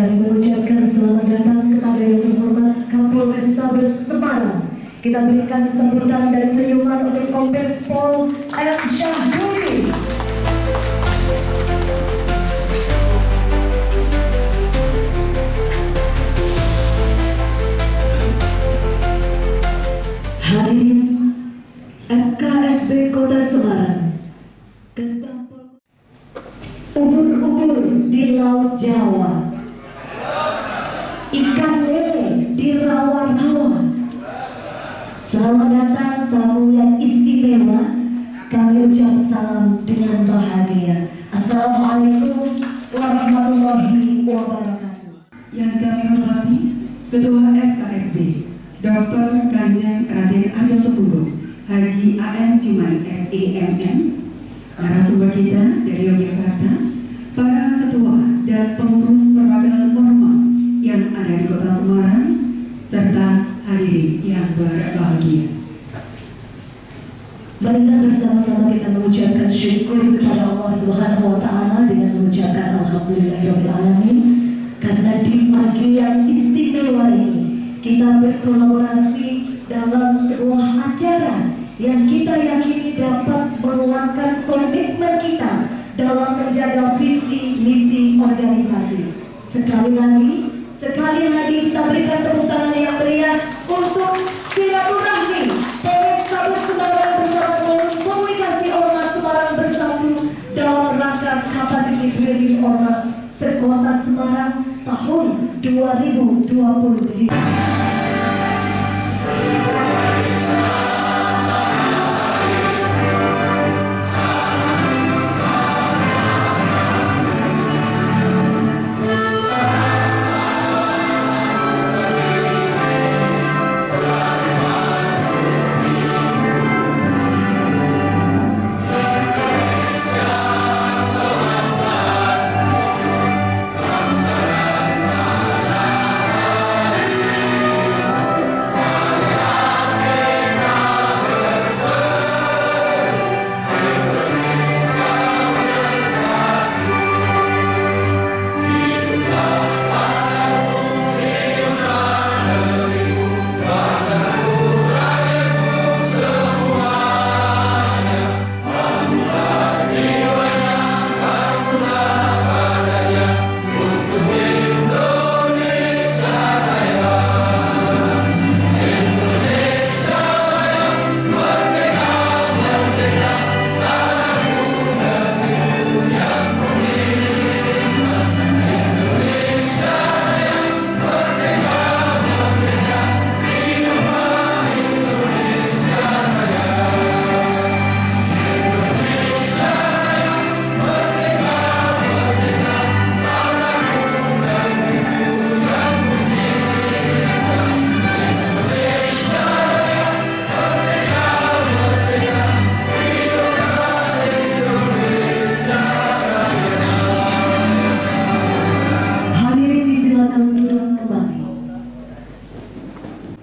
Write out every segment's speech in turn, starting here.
Kami mengucapkan selamat datang kepada yang terhormat Kapolrestabes Semarang. Kita berikan sambutan dan senyuman untuk Kombes Pol F. Syahbudi. Hadirin FKSB Kota Semarang, ubur-ubur di Laut Jawa, ikan lele di rawa-rawa. Selamat datang tamu yang istimewa. Kami ucap salam dengan bahagia. Assalamualaikum warahmatullahi wabarakatuh. Yang kami hormati Ketua FKSB Dr. Kanjeng Raden Aryo Teguh Haji AM Cuman SEMM, narasumber kita dari Yogyakarta, para ketua dan pengurus perwakilan ormas yang ada di Kota Semarang, serta hadirin yang berbahagia. Marilah bersama-sama kita mengucapkan syukur kepada Allah Subhanahu wa Ta'ala dengan mengucapkan Alhamdulillahirabbil alamin, karena di pagi yang istimewa ini kita berkolaborasi dalam sebuah acara yang kita yakini dapat menguatkan komitmen kita dalam menjaga visi misi organisasi. Sekali lagi kita berikan tepuk tangan yang meriah untuk silaturahmi Polrestabes Semarang bersama Komunikasi Ormas Semarang Bersatu dalam rangka Capacity Building Ormas Sekota Semarang tahun 2020.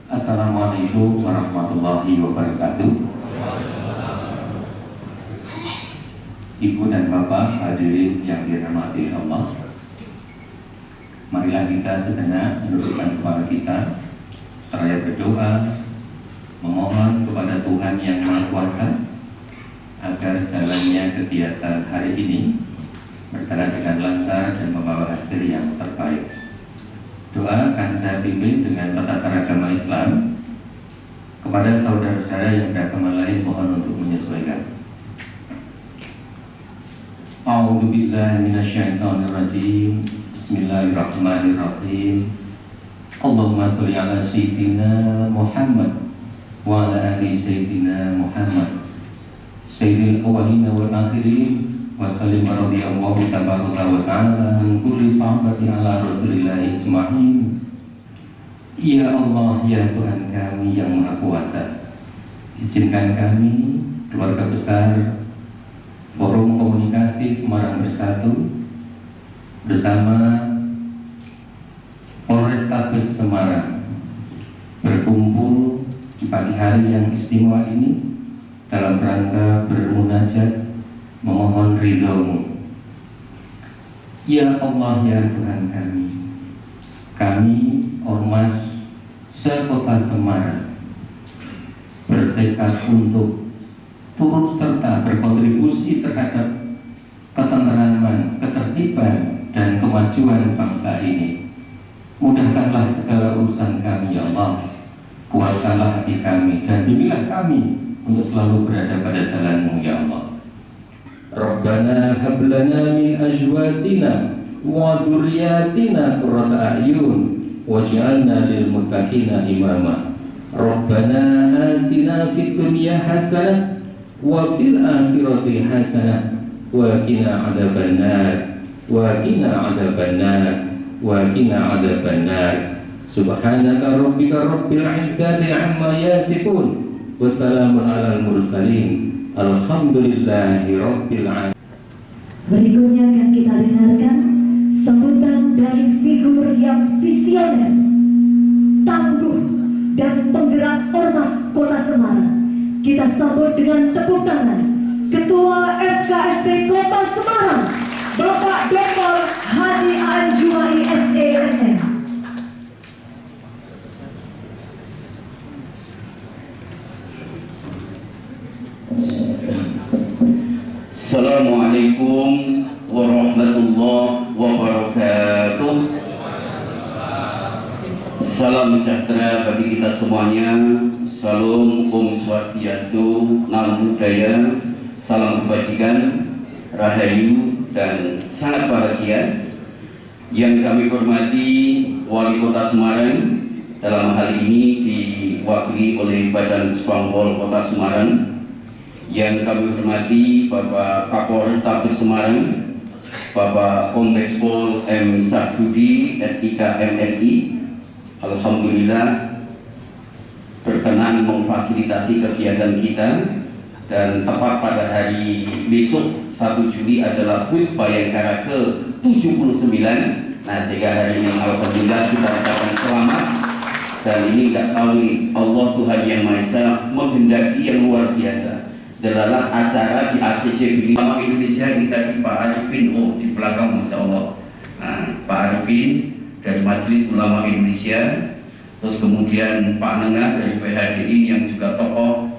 Assalamualaikum warahmatullahi wabarakatuh. Ibu dan Bapak hadirin yang dirahmati Allah, marilah kita sejenak menundukkan kepala kita seraya berdoa memohon kepada Tuhan yang Maha Kuasa agar jalannya kegiatan hari ini berjalan dengan lancar dan membawa hasil yang terbaik. Doa akan saya pimpin dengan tata cara agama Islam. Kepada saudara-saudara yang beragama lain mohon untuk menyesuaikan. A'udzubillahi minasyaitonirrajim. Bismillahirrahmanirrahim. Allahumma sholli ala sayyidina Muhammad wa ala ali sayyidina Muhammad sayyidil awwalin wal akhirin wa sallim radhiyallahu tabaraka wa ta'ala an kulli sahabatin ala Rasulillah ijma'in. Ya Allah, ya Tuhan kami yang Maha Kuasa, izinkan kami, keluarga besar Forum Komunikasi Semarang Bersatu bersama Polrestabes Semarang berkumpul di pagi hari yang istimewa ini dalam rangka bermunajat memohon ridho-Mu. Ya Allah, ya Tuhan kami, kami Ormas se-Kota Semarang bertekad untuk turut serta berkontribusi terhadap ketenteraman, ketertiban, dan kemajuan bangsa ini. Mudahkanlah segala urusan kami, ya Allah. Kuatkanlah hati kami dan bimbinglah kami untuk selalu berada pada jalan-Mu, ya Allah. Rabbana hab lana min azwajina wa dzurriyyatina qurrata a'yun waj'alna lil muttaqina imama. Rabbana atina fid dunya hasanah wa fil akhirati hasanah wa qina adzabannar wa qina adzabannar wa qina adzabannar. Subhanaka rabbika rabbil izzati amma yasifun wa salamun alal mursalin alhamdulillahi rabbil alamin. Berikutnya akan kita dengarkan sambutan dari figur yang visioner, tangguh, dan penggerak Ormas Kota Semarang. Kita sambut dengan tepuk tangan Ketua FKSP Kota Semarang, Bapak Dr. Haji A.M. Jumahi SEMM. Assalamualaikum warahmatullahi wabarakatuh. Salam sejahtera bagi kita semuanya. Salam Om Swastiastu, Namo Buddhaya, salam kebajikan, rahayu, dan sangat bahagia. Yang kami hormati Wali Kota Semarang, dalam hal ini diwakili oleh Badan Spambol Kota Semarang. Yang kami hormati Bapak Kapolres Tabes Semarang, Bapak Kombes Pol M. Sarbudi, SIK MSI. Alhamdulillah berkenan memfasilitasi kegiatan kita, dan tepat pada hari besok 1 Juli adalah HUT Bayangkara ke-79. Nah, sehingga hari ini alhamdulillah kita ucapkan selamat. Dan ini nggak tahu nih, Allah Tuhan Yang Maha Esa menghendaki yang luar biasa. Adalah acara di ACC Ulama Indonesia. Kita di Pak Arifin, di belakang, Masya Allah. Nah, Pak Arifin dari Majelis Ulama Indonesia, terus kemudian Pak Nengah dari PHDI yang juga tokoh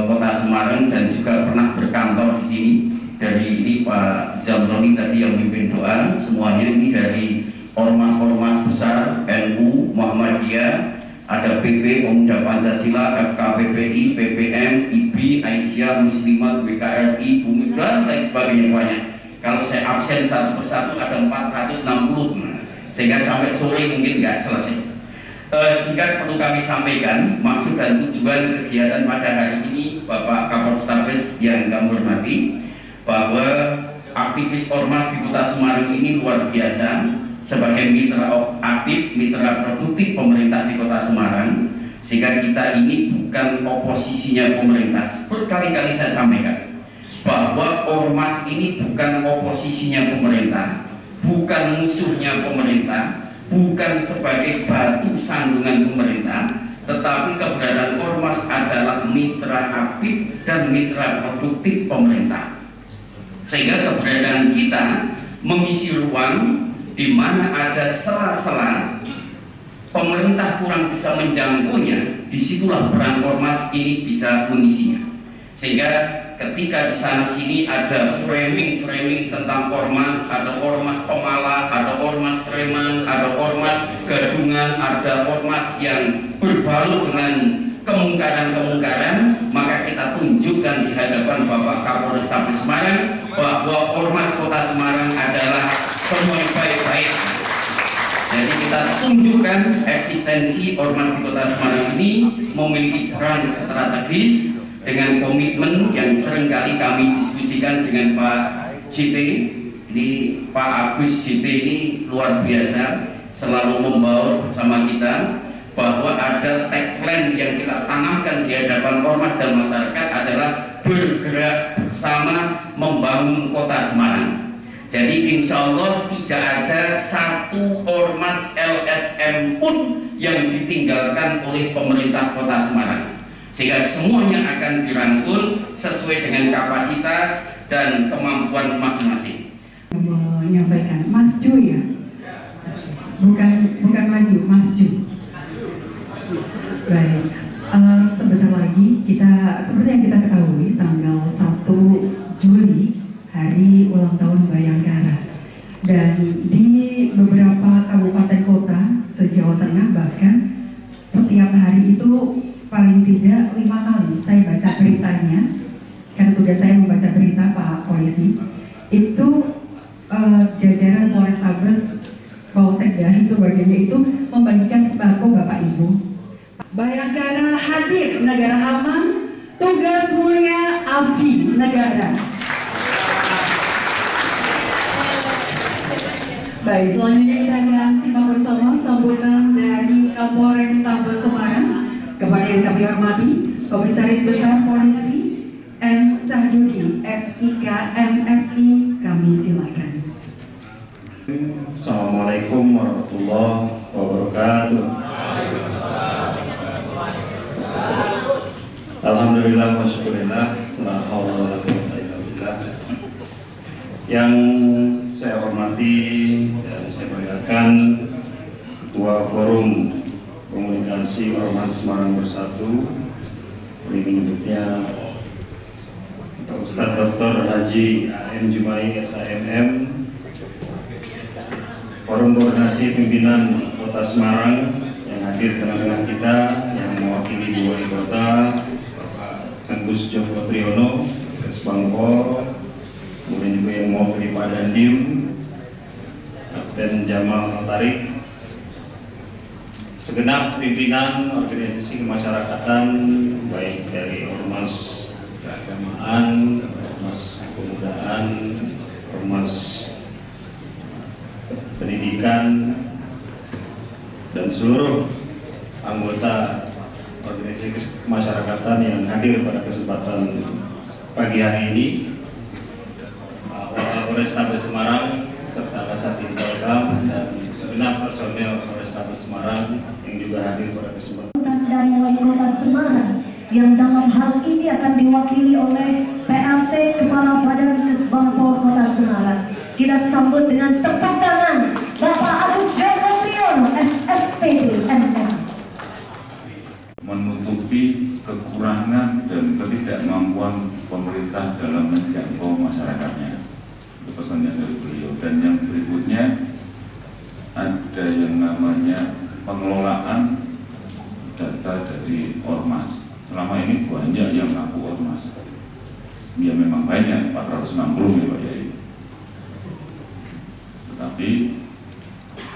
Kota Semarang dan juga pernah berkantor di sini. Dari ini Pak Zamroni tadi yang memimpin doa. Semuanya ini dari ormas-ormas besar NU, Muhammadiyah, ada PP, Pemuda Pancasila, FKPPI, PPM, IBRI, Aisyah, Muslimat, WKRI, Bumi, dan lain sebagainya banyak. Kalau saya absen satu persatu ada 460, sehingga sampai sore mungkin nggak selesai. Sehingga perlu kami sampaikan maksud dan tujuan kegiatan pada hari ini, Bapak Kapolres Tabes yang kami hormati, bahwa aktivis ormas di Kota Semarang ini luar biasa. Sebagai mitra aktif, mitra produktif pemerintah di Kota Semarang, sehingga kita ini bukan oposisinya pemerintah. Berkali-kali saya sampaikan bahwa ormas ini bukan oposisinya pemerintah, bukan musuhnya pemerintah, bukan sebagai batu sandungan pemerintah, tetapi keberadaan ormas adalah mitra aktif dan mitra produktif pemerintah. Sehingga keberadaan kita mengisi ruang di mana ada sela-sela pemerintah kurang bisa menjangkaunya, disitulah peran ormas ini bisa mengisinya. Sehingga ketika di sana sini ada framing tentang ormas, ada ormas pemalas, ada ormas preman, ada ormas gadungan, ada ormas yang berbalut dengan kemungkaran-kemungkaran, maka kita tunjukkan di hadapan Bapak Kapolres Tabes Semarang bahwa ormas Kota Semarang adalah semua yang baik-baik. Jadi kita tunjukkan eksistensi ormas di Kota Semarang ini memiliki peran strategis dengan komitmen yang seringkali kami diskusikan dengan Pak JT. Ini Pak Agus JT ini luar biasa, selalu membaur bersama kita bahwa ada tagline yang kita tanamkan di hadapan ormas dan masyarakat adalah bergerak bersama membangun Kota Semarang. Jadi insya Allah tidak ada satu ormas LSM pun yang ditinggalkan oleh pemerintah Kota Semarang, sehingga semuanya akan dirangkul sesuai dengan kapasitas dan kemampuan masing-masing. Menyampaikan Mas Jo ya, bukan bukan maju, maju. Baik, sebentar lagi seperti yang kita ketahui, tanggal 1 Juli hari ulang tahun Bayangkara. Dan di beberapa kabupaten kota se-Jawa Tengah bahkan setiap hari itu paling tidak 5 kali saya baca beritanya, karena tugas saya membaca berita Pak Polisi. Itu jajaran Polrestabes, Polsek dan sebagainya itu membagikan sembako Bapak Ibu. Bayangkara hadir, negara aman, tugas mulia abdi negara. Baik, selanjutnya kita akan simak bersama sambutan dari Kapolres Tabes Semarang. Kepada yang kami hormati, Komisaris Besar Polisi M. Sahdudi, SIK MSI, kami silakan. Assalamualaikum warahmatullahi wabarakatuh. Alhamdulillah wa syukurillah, la haula wa la quwwata illa billah. Yang saya hormati dan saya muliakan Ketua Forum Komunikasi Ormas Semarang Bersatu, ini menyebutnya Ustaz Dr. Haji A.M. Jumai SAMM, Forum Koordinasi Pimpinan Kota Semarang yang hadir tengah-tengah kita, yang mewakili dua wali kota, Agus Joko Triyono, Kesbangpol, kemudian juga yang mewakili Pak Dandim, Kapten Jamal Tarik, segenap pimpinan organisasi kemasyarakatan baik dari ormas keagamaan, ormas kepemudaan, ormas pendidikan, dan seluruh anggota organisasi kemasyarakatan yang hadir pada kesempatan pagi hari ini, Polrestabes Semarang serta Kasatgas Intelkam dan segenap personel Polrestabes Semarang yang juga hadir pada kesempatan dari Wali Kota Semarang yang dalam hal ini akan diwakili oleh PLT Kepala Badan Kesbangpol Kota Semarang. Kita sambut dengan tepuk tangan Bapak Agus Joko Triyono, SSPD MM. Menutupi kekurangan dan ketidakmampuan pemerintah dalam menjangkau masyarakatnya. Itu pesannya dari beliau. Dan yang berikutnya ada yang namanya pengelolaan data dari ormas. Selama ini banyak yang ngaku ormas. Ya memang banyak, 460 ya Pak Yai. Tetapi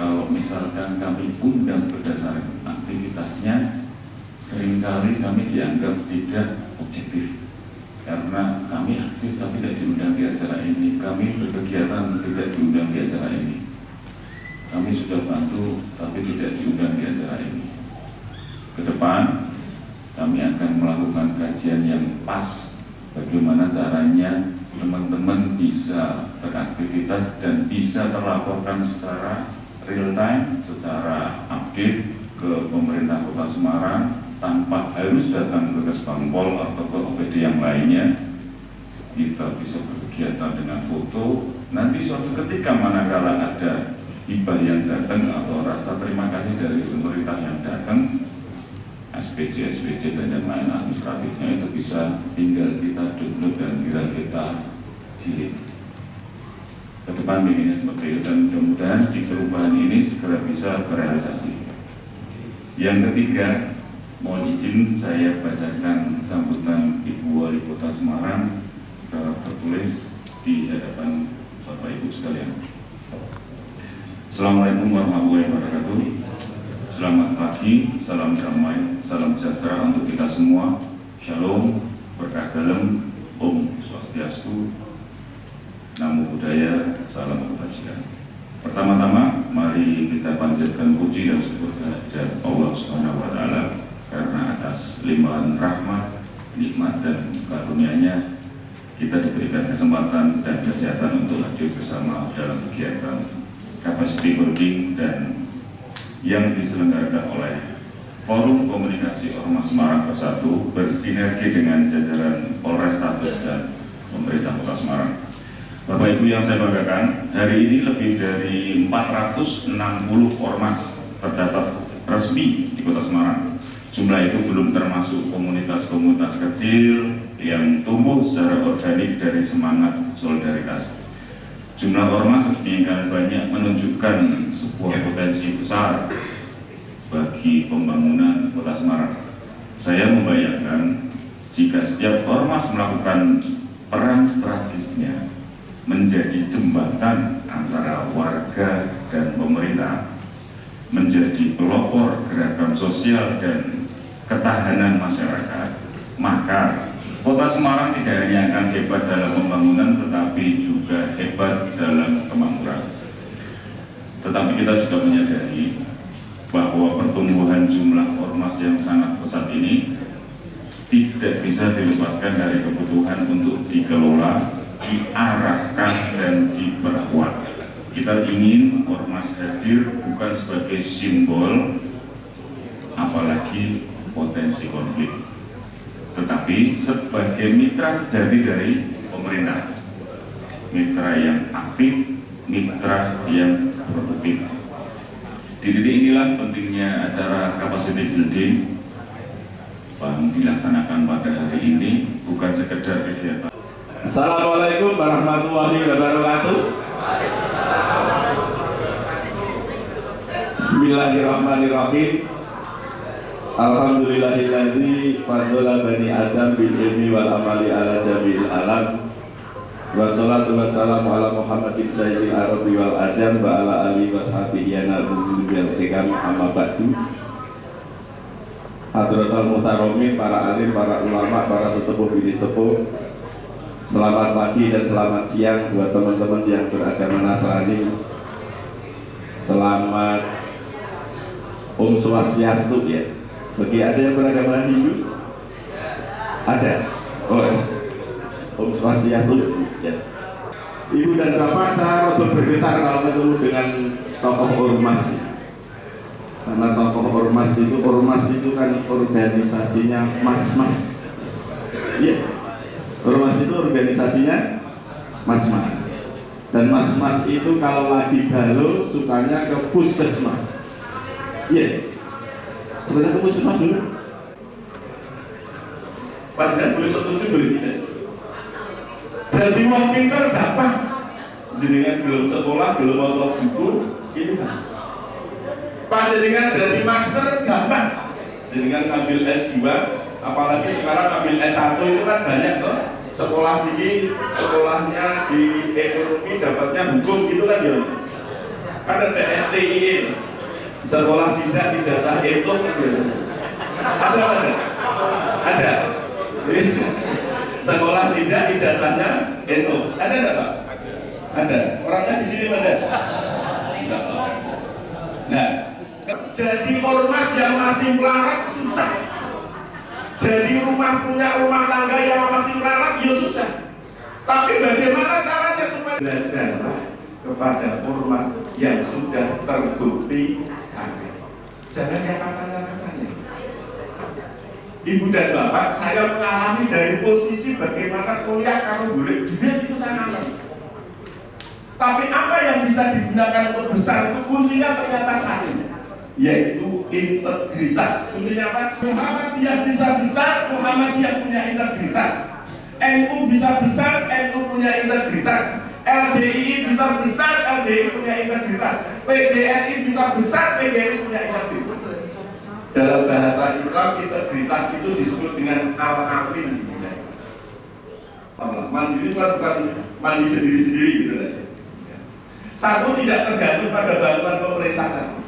kalau misalkan kami undang berdasarkan aktivitasnya, seringkali kami dianggap tidak objektif karena kami aktif tapi tidak diundang di acara ini, kami berkegiatan tidak diundang di acara ini, kami sudah bantu tapi tidak diundang di acara ini. Ke depan kami akan melakukan kajian yang pas bagaimana caranya teman-teman bisa beraktivitas dan bisa terlaporkan secara real time, secara update ke pemerintah Kota Semarang tanpa harus datang ke Kesbangpol atau ke OPD yang lainnya. Kita bisa berkegiatan dengan foto. Nanti suatu ketika manakala ada hibah yang datang atau rasa terima kasih dari pemerintah yang datang, SPJ dan yang lain administratifnya itu bisa tinggal kita download dan tinggal kita jilid. Ke depan begini seperti itu dan mudah-mudahan di perubahan ini segera bisa terrealisasi. Yang ketiga, mohon izin saya bacakan sambutan Ibu Wali Kota Semarang secara tertulis di hadapan Bapak Ibu sekalian. Assalamualaikum warahmatullahi wabarakatuh. Selamat pagi, salam damai, salam sejahtera untuk kita semua. Shalom, berkah dalam, Om Swastiastu, Namo Buddhaya, salam kebajikan. Pertama-tama, mari kita panjatkan puji dan syukur kehadirat Allah Subhanahu wa Ta'ala karena atas limpahan rahmat, nikmat dan karunia-Nya kita diberikan kesempatan dan kesehatan untuk hadir bersama dalam kegiatan capacity building dan yang diselenggarakan oleh Forum Komunikasi Ormas Semarang Bersatu bersinergi dengan jajaran Polrestabes dan pemerintah Kota Semarang. Bapak Ibu yang saya banggakan, hari ini lebih dari 460 ormas tercatat resmi di Kota Semarang. Jumlah itu belum termasuk komunitas-komunitas kecil yang tumbuh secara organik dari semangat solidaritas. Jumlah ormas sedemikian banyak menunjukkan sebuah potensi besar bagi pembangunan Kota Semarang. Saya membayangkan jika setiap ormas melakukan peran strategisnya menjadi jembatan antara warga dan pemerintah, menjadi pelopor gerakan sosial dan ketahanan masyarakat, maka Kota Semarang tidak hanya akan hebat dalam pembangunan, tetapi juga hebat dalam kemakmuran. Tetapi kita juga menyadari bahwa pertumbuhan jumlah ormas yang sangat pesat ini tidak bisa dilepaskan dari kebutuhan untuk dikelola, diarahkan, dan diperkuat. Kita ingin ormas hadir bukan sebagai simbol, apalagi potensi konflik, tetapi sebagai mitra sejati dari pemerintah, mitra yang aktif, mitra yang produktif. Di titik inilah pentingnya acara capacity building yang dilaksanakan pada hari ini, bukan sekedar kegiatan. Assalamualaikum warahmatullahi wabarakatuh. Bismillahirrahmanirrahim. Alhamdulillahilladzi fadhala bani Adam bil ilmi wal amali ala jami'il alam. Wassalatu wassalamu ala Muhammadin sayyidil arabi wal azam wa ala alihi wa sahbihi yanabul bil hikam amma ba'du. Hadratul muhtaromin, para alim, para ulama, para sesepuh bini sepuh, selamat pagi dan selamat siang buat teman-teman yang beragama Nasrani. Selamat Om Swastiastu ya. Bagi ada yang beragama Hindu? Ada? Oh, Om Swastiastu ya. Ibu dan Bapak, saya rada bergetar kalau ketemu dengan tokoh ormas. Karena tokoh ormas itu kan organisasinya mas-mas. Iya. Ormas itu organisasinya mas-mas. Dan mas-mas itu kalau lagi galau sukanya ke puskesmas. Iya. Sebenarnya ke puskesmas dulu. Padahal boleh setuju boleh tidak. Jadi wong pinter gampang. Jenengan belum sekolah, belum maca buku, itu kan. Panjenengan jadi master gampang. Jenengan ngambil S2, apalagi sekarang ngambil S1 itu kan banyak tuh. Sekolah tinggi, sekolahnya di ekonomi, dapatnya hukum gitu kan ya. Kan ada STIE, sekolah tidak ijazah itu gitu. Ada. Sekolah tidak ijazahnya itu. Ada enggak Pak? Ada. Orangnya di sini ada. Nah, jadi ormas yang masih melarat susah. Jadi punya rumah tangga yang masih melarat ya susah. Tapi bagaimana caranya supaya belajarlah kepada ormas yang sudah terbukti ada. Jangan yang katanya. Ibu dan Bapak, saya mengalami dari posisi bagaimana kuliah kalau boleh duit itu saya ngalami. Tapi apa yang bisa digunakan untuk besar itu kuncinya ternyata satu, yaitu integritas. Kuncinya apa? Muhammadiyah bisa besar, Muhammadiyah punya integritas. NU bisa besar, NU punya integritas. LDII bisa besar, LDII punya integritas. PGRI bisa besar, PGRI punya integritas. Dalam bahasa Islam, integritas itu disebut dengan al-amin. Mandiri bukan mandi sendiri-sendiri gitu aja. Satu, tidak tergantung pada bantuan pemerintah.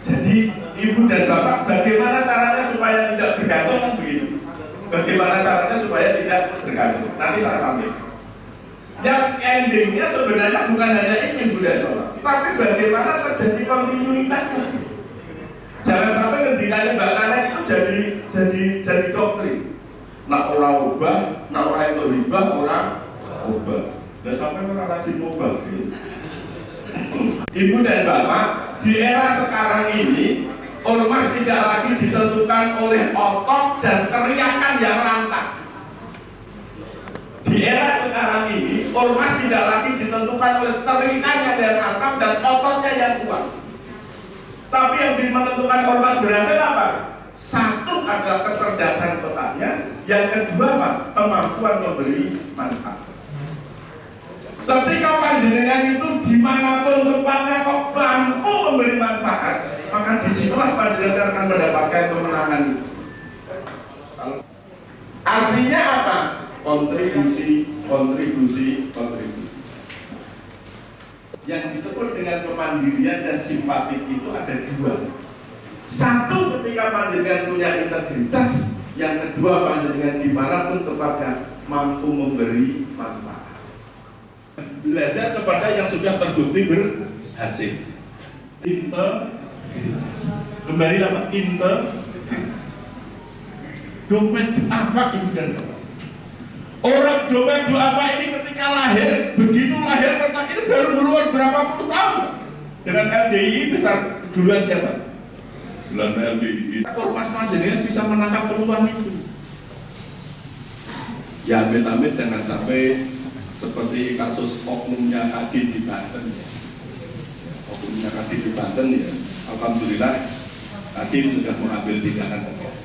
Jadi ibu dan bapak, bagaimana caranya supaya tidak bergantung kan begitu? Bagaimana caranya supaya tidak bergantung? Nanti saya sampaikan. Yang endingnya sebenarnya bukan hanya itu ibu dan bapak, tapi bagaimana terjadi kontinuitasnya. Jangan sampai ketinggalan Mbak Nana itu jadi doktrin. Nak orang ubah, nak orang itu ribah, orang ubah. Dan sampai orang rajin ubah. Ibu dan bapak, di era sekarang ini ormas tidak lagi ditentukan oleh otot dan teriakan yang lantang. Di era sekarang ini ormas tidak lagi ditentukan oleh teriakan yang lantang dan ototnya yang kuat. Tapi yang menentukan ormas berhasil apa? Satu adalah kecerdasan kotanya, yang kedua apa? Kemampuan memberi manfaat. Ketika panjenengan itu dimanapun tempatnya kok mampu memberi manfaat, maka disitulah panjenengan akan mendapatkan kemenangan itu. Artinya apa? Kontribusi. Yang disebut dengan kemandirian dan simpatik itu ada dua. Satu, ketika panjenengan punya integritas. Yang kedua, panjenengan dimanapun tempatnya mampu memberi manfaat. Belajar kepada yang sudah terbukti berhasil. Kembali lama dompet apa ibu dan bapak? Orang dompet apa ini ketika lahir, begitu lahir pertama ini baru berumur berapa puluh tahun. Dengan LDI besar duluan siapa? Duluan LDI. Ormas panjenengan bisa menangkap peluang itu. Ya amit-amit jangan sampai seperti kasus oknumnya Kadin di Banten. Oknumnya Kadin di Banten ya, alhamdulillah Kadin sudah mengambil tindakan tegas.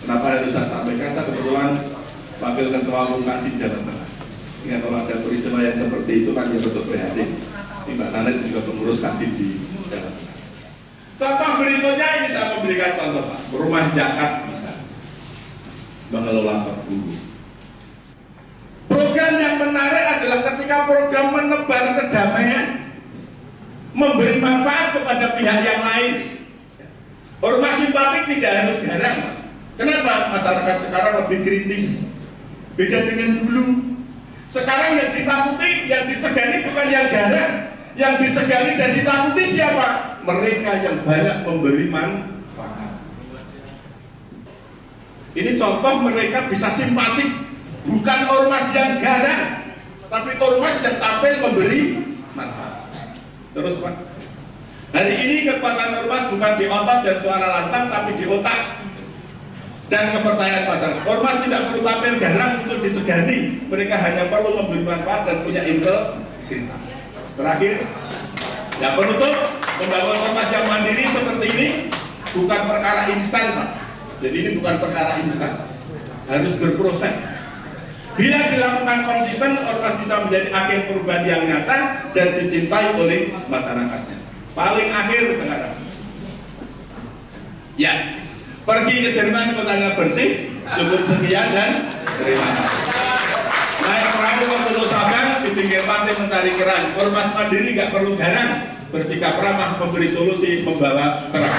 Kenapa harus saya sampaikan? Saya kebetulan wakil ketua umum Kadin Jawa Tengah. Ya, kalau ada peristiwa yang seperti itu kan ya betul prihatin. Mbak Nanet juga pengurus Kadin di Jawa Tengah. Contoh berikutnya ini saya memberikan contoh Pak. Rumah zakat bisa mengelola berburu. Program yang menarik adalah ketika program menebar kedamaian, memberi manfaat kepada pihak yang lain. Ormas simpatik tidak harus garang. Kenapa masyarakat sekarang lebih kritis? Beda dengan dulu. Sekarang yang ditakuti, yang disegani bukan yang garang. Yang disegani dan ditakuti siapa? Mereka yang banyak memberi manfaat. Ini contoh mereka bisa simpatik. Bukan ormas yang garang, tapi ormas yang tampil memberi manfaat. Terus Pak, hari ini kekuatan ormas bukan di otot dan suara lantang, tapi di otak dan kepercayaan masyarakat. Ormas tidak perlu tampil garang untuk disegani, mereka hanya perlu memberi manfaat dan punya integritas. Terakhir, yang penutup, membangun ormas yang mandiri seperti ini bukan perkara instan Pak. Jadi ini bukan perkara instan, harus berproses. Bila dilakukan konsisten, ormas bisa menjadi agen perubahan yang nyata dan dicintai oleh masyarakatnya. Paling akhir sekarang, ya, pergi ke Jerman kotanya bersih, cukup sekian dan terima kasih. Naik perahu ke Pulau Sabang, di pinggir pantai mencari kerang. Ormas mandiri nggak perlu garang, bersikap ramah, memberi solusi, membawa terang.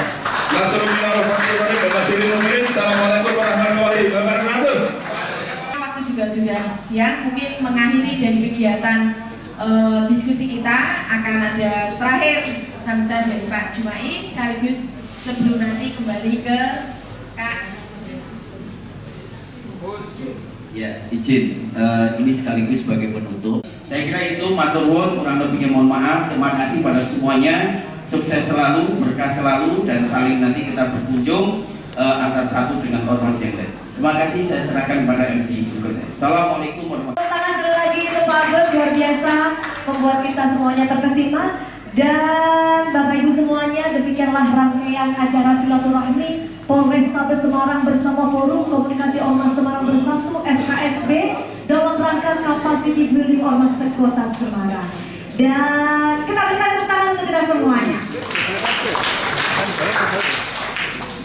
Assalamualaikum warahmatullahi wabarakatuh. Sudah siang, mungkin mengakhiri dari kegiatan diskusi kita akan ada terakhir sambutan dari Pak Jumai, sekaligus sebelum nanti kembali ke Kak. Ya, izin ini sekaligus sebagai penutup. Saya kira itu matur nuwun, kurang lebihnya mohon maaf. Terima kasih pada semuanya. Sukses selalu, berkah selalu, dan saling nanti kita berkunjung antara satu dengan ormas yang lain. Terima kasih, saya serahkan kepada MC berikutnya. Assalamualaikum warahmatullahi wabarakatuh. Tangan sekali lagi itu bagus, luar biasa, membuat kita semuanya terkesima. Dan Bapak Ibu semuanya, demikianlah rangkaian acara silaturahmi Polrestabes Semarang bersama Forum Komunikasi Ormas Semarang Bersatu FKSB dalam rangka Capacity Building Ormas Sekota Semarang. Dan kita berikan tepuk tangan untuk kita semuanya.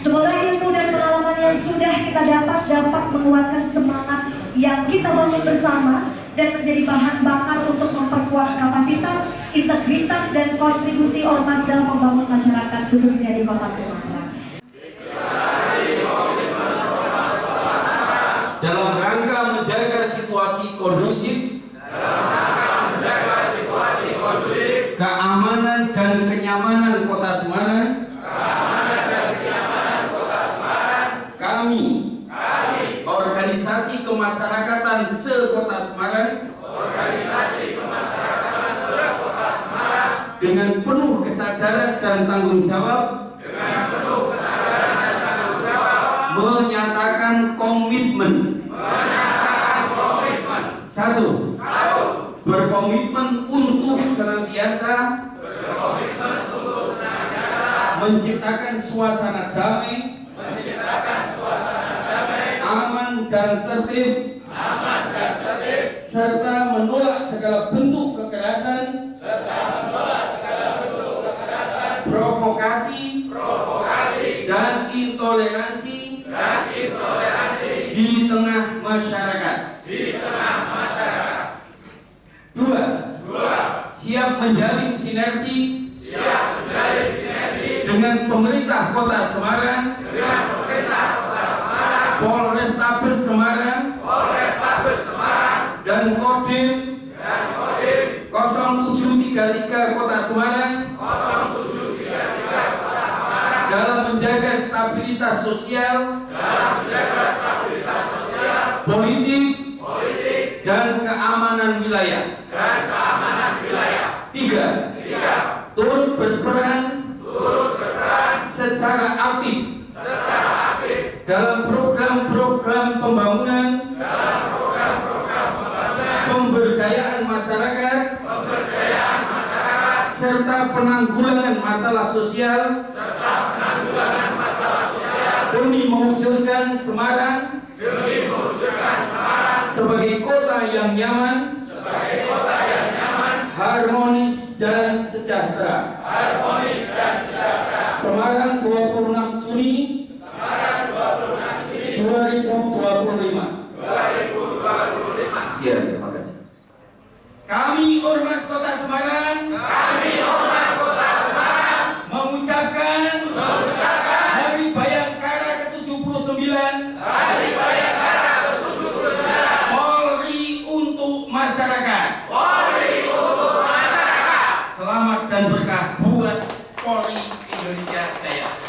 Semoga ilmu dan pengalaman yang sudah kita dapat menguatkan semangat yang kita bangun bersama dan menjadi bahan bakar untuk memperkuat kapasitas, integritas, dan kontribusi ormas dalam membangun masyarakat khususnya di Kota Semarang. Dalam rangka menjaga situasi kondusif, keamanan dan kenyamanan Kota Semarang, kami organisasi kemasyarakatan se-Kota Semarang dengan penuh kesadaran dan tanggung jawab menyatakan komitmen. Satu, berkomitmen untuk senantiasa menciptakan suasana damai, aman dan tertib, serta menolak segala bentuk kekerasan, provokasi, dan intoleransi di tengah masyarakat. Dua, siap menjalin sinergi dengan pemerintah Kota Semarang, Polrestabes Semarang, dan Kodim 0733 Kota Semarang dalam menjaga stabilitas sosial, politik, dan keamanan wilayah. Tiga, turut berperan secara aktif dalam program-program pembangunan, pemberdayaan masyarakat, serta penanggulangan masalah sosial demi mewujudkan Semarang sebagai kota yang nyaman, harmonis dan sejahtera. Semarang 26 Juni 2025. Sekian, terima kasih. Kami Ormas Kota Semarang mengucapkan Hari Bayangkara ke-79 Polri untuk masyarakat. Selamat dan berkah buat Polri Indonesia Jaya.